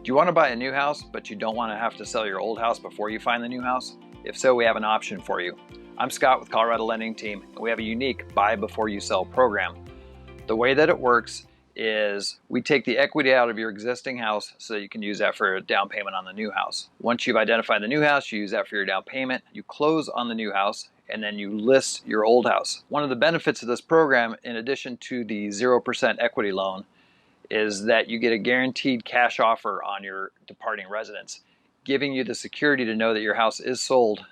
Do you want to buy a new house, but you don't want to have to sell your old house before you find the new house? If so, we have an option for you. I'm Scott with Colorado Lending Team, and we have a unique buy before you sell program. The way that it works is we take the equity out of your existing house so that you can use that for a down payment on the new house. Once you've identified the new house, you use that for your down payment, you close on the new house, and then you list your old house. One of the benefits of this program, in addition to the 0% equity loan, is that you get a guaranteed cash offer on your departing residence, giving you the security to know that your house is sold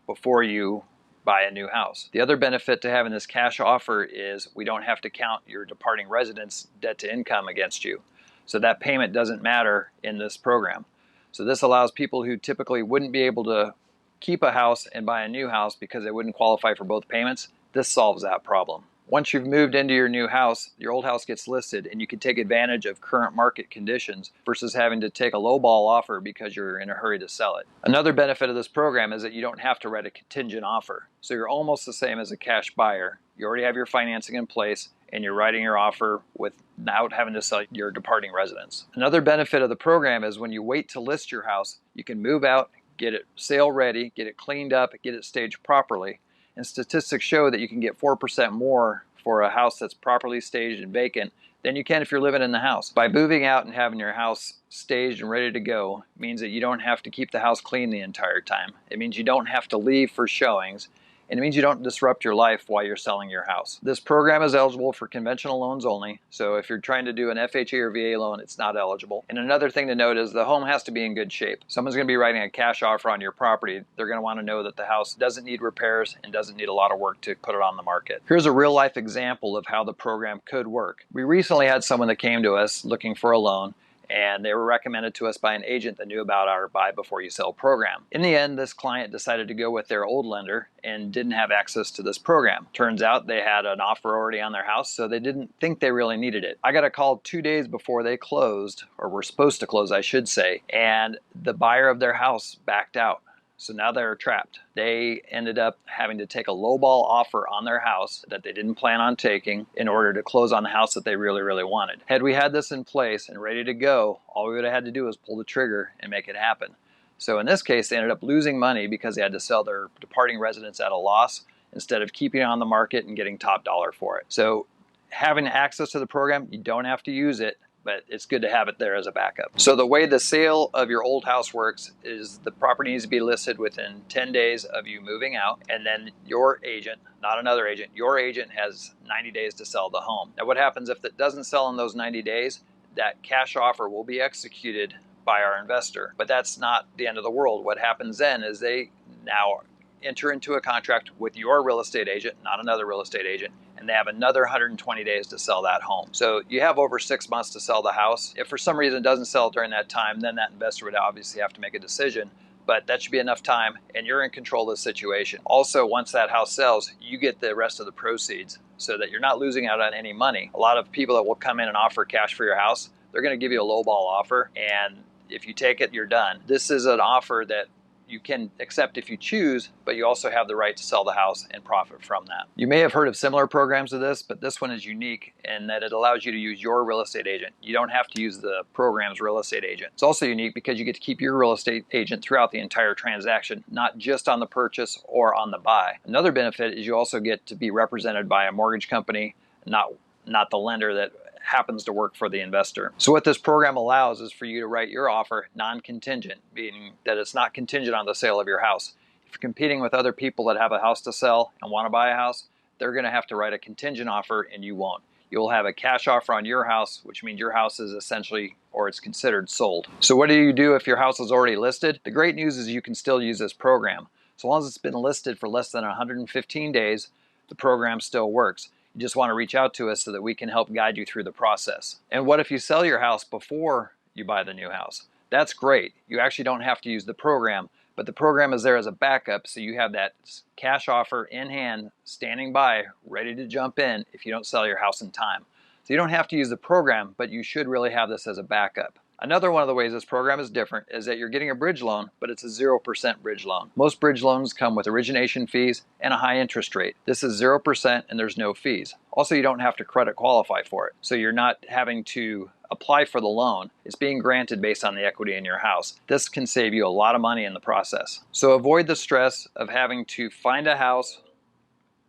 before you buy a new house. The other benefit to having this cash offer is we don't have to count your departing residence debt to income against you. So that payment doesn't matter in this program. So this allows people who typically wouldn't be able to keep a house and buy a new house because they wouldn't qualify for both payments. This solves that problem. Once you've moved into your new house, your old house gets listed and you can take advantage of current market conditions versus having to take a lowball offer because you're in a hurry to sell it. Another benefit of this program is that you don't have to write a contingent offer. So you're almost the same as a cash buyer. You already have your financing in place and you're writing your offer without having to sell your departing residence. Another benefit of the program is when you wait to list your house, you can move out, get it sale ready, get it cleaned up, get it staged properly. And statistics show that you can get 4% more for a house that's properly staged and vacant than you can if you're living in the house. By moving out and having your house staged and ready to go means that you don't have to keep the house clean the entire time. It means you don't have to leave for showings, and it means you don't disrupt your life while you're selling your house. This program is eligible for conventional loans only, so if you're trying to do an FHA or VA loan, it's not eligible. And another thing to note is the home has to be in good shape. Someone's going to be writing a cash offer on your property. They're going to want to know that the house doesn't need repairs and doesn't need a lot of work to put it on the market. Here's a real life example of how the program could work. We recently had someone that came to us looking for a loan, and they were recommended to us by an agent that knew about our buy before you sell program. In the end, this client decided to go with their old lender and didn't have access to this program. Turns out they had an offer already on their house, so they didn't think they really needed it. I got a call 2 days before they closed, or were supposed to close, I should say, and the buyer of their house backed out. So now they're trapped. They ended up having to take a lowball offer on their house that they didn't plan on taking in order to close on the house that they really, really wanted. Had we had this in place and ready to go, all we would have had to do was pull the trigger and make it happen. So in this case, they ended up losing money because they had to sell their departing residence at a loss instead of keeping it on the market and getting top dollar for it. So having access to the program, you don't have to use it, but it's good to have it there as a backup. So the way the sale of your old house works is the property needs to be listed within 10 days of you moving out, and then your agent, not another agent, your agent has 90 days to sell the home. Now what happens if it doesn't sell in those 90 days? That cash offer will be executed by our investor, but that's not the end of the world. What happens then is they now enter into a contract with your real estate agent, not another real estate agent, and they have another 120 days to sell that home. So you have over 6 months to sell the house. If for some reason it doesn't sell during that time, then that investor would obviously have to make a decision, but that should be enough time and you're in control of the situation. Also, once that house sells, you get the rest of the proceeds so that you're not losing out on any money. A lot of people that will come in and offer cash for your house, they're gonna give you a lowball offer, and if you take it, you're done. This is an offer that you can accept if you choose, but you also have the right to sell the house and profit from that. You may have heard of similar programs to this, but this one is unique in that it allows you to use your real estate agent. You don't have to use the program's real estate agent. It's also unique because you get to keep your real estate agent throughout the entire transaction, not just on the purchase or on the buy. Another benefit is you also get to be represented by a mortgage company, not the lender that happens to work for the investor. So what this program allows is for you to write your offer non-contingent, meaning that it's not contingent on the sale of your house. If you're competing with other people that have a house to sell and want to buy a house, they're going to have to write a contingent offer and you won't. You'll have a cash offer on your house, which means your house is essentially, or it's considered, sold. So what do you do if your house is already listed? The great news is you can still use this program. So long as it's been listed for less than 115 days, the program still works. You just want to reach out to us so that we can help guide you through the process. And what if you sell your house before you buy the new house? That's great. You actually don't have to use the program, but the program is there as a backup, so you have that cash offer in hand, standing by, ready to jump in if you don't sell your house in time. So you don't have to use the program, but you should really have this as a backup. Another one of the ways this program is different is that you're getting a bridge loan, but it's a 0% bridge loan. Most bridge loans come with origination fees and a high interest rate. This is 0% and there's no fees. Also, you don't have to credit qualify for it. So you're not having to apply for the loan is being granted based on the equity in your house. This can save you a lot of money in the process. So avoid the stress of having to find a house,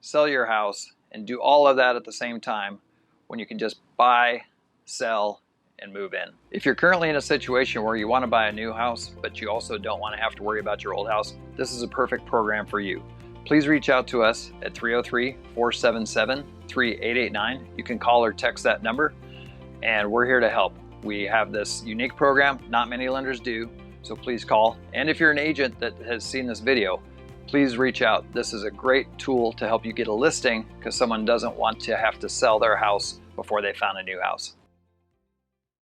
sell your house, and do all of that at the same time when you can just buy, sell, and move in. If you're currently in a situation where you want to buy a new house, but you also don't want to have to worry about your old house, this is a perfect program for you. Please reach out to us at 303-477-3889. You can call or text that number, and we're here to help. We have this unique program, not many lenders do, so please call. And if you're an agent that has seen this video, please reach out. This is a great tool to help you get a listing because someone doesn't want to have to sell their house before they found a new house.